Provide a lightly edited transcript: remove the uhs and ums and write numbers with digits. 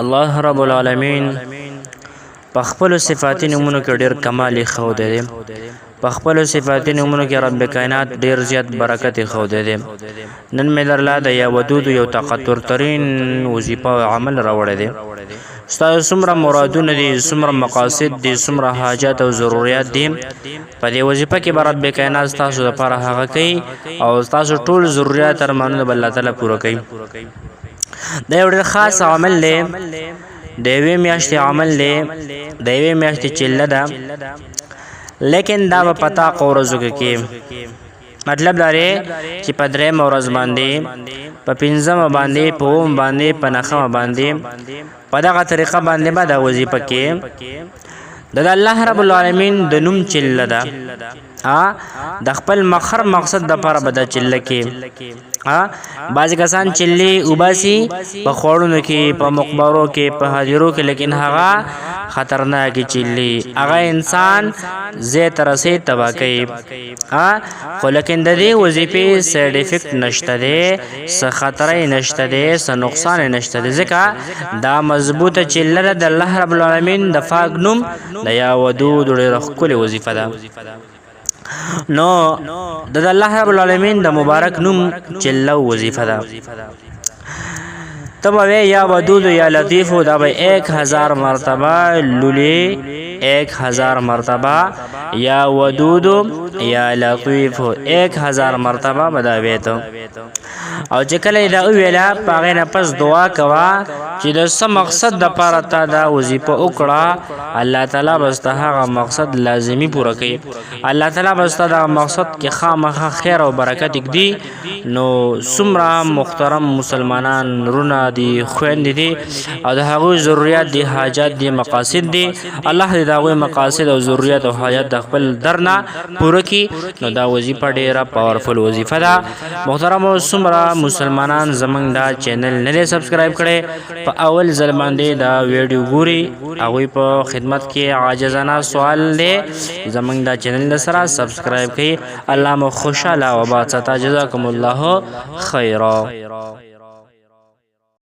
الله رب العالمین په خپل صفاتي نومونو کې ډېر کمال ښودی دی. په خپل صفاتي نومونو کې رب کائنات ډېر زیات برکت ښودی دی. نن مې درله د یا ودود یو تقطر ترین وظیفه او عمل راوړی دی. ستاسو څومره مرادونه دي، څومره مقاصد دي، څومره حاجات او ضرورت دي، په دې وظیفه کې به رب کائنات ستاسو لپاره هغه کوي او ستاسو ټول ضرورت ارمانونه به الله تعالی پوره کوي. دا یو ډېر خاص عمل دی، د یوې میاشتې عمل دی، د یوې میاشتې چله ده، لیکن دا به په طاقه ورځو کې کوي. مطلب دا دی چې په درېیمه ورځ باندې، په پنځمه باندې، په اووم باندې، په نهمه باندې، په دغه طریقه باندې به دا وظیفه کوي. د الله رب العالمین د نوم چله ده، د خپل مخر مقصد دپاره به دا چله کوي. بعضې کسان چلې وباسي په خوړونو کې، په مقبرو کې، په حاضرو کې، لیکن هغه خطرناکې چلې هغه انسان ځای ته رسۍ تباه کوي. خو لیکن د دې وظیفې سایډ افیکټ نشته دی، څه خطره یې نشته دی، څه نقصان یې نشته دی، ځکه دا مضبوطه چله ده. د الله رب العالمین د پاک نوم د یا ودود ډېره ښکلې وظیفه ده. نو د الله رب العالمین د مبارک نوم چله وظیفه ده. ته به یا ودود یا لطیف، دا به 1000 مرتبه لولی، 1000 مرتبه یا ودود یا لطیف، 1000 مرتبه به دا ویته. او چې کله دا وویله په هغې نه پس دعا کوه چې د څه مقصد دپاره تا دا وظیفه وکړه، الله تعالی به ستا هغه مقصد لازمي پوره کوي. الله تعالی به ستا دغه مقصد کې خامخا خیر او برکت ږدي. نو څومره محترم مسلمانان رونه دي، خویندې دي، او د هغوی ضرورت دي، حاجات دي، مقاصد دي، الله دې د هغوی مقاصد او ضرورت او حاجات د خپل در نه پوره کړي. نو دا وظیفه ډېره پاورفل وظیفه ده. محترمو څومره مسلمانان زمونږ دا چینل نه دی سبسکرایب کړی، په اول ځل باندې دا ویډیو ګوري، هغوی په خدمت کې عاجزانه سوال دی زمونږ دا چینل سره سبسکرایب کړئ. الله مو خوشحاله او آباد ساته. جزاکم الله خیرا.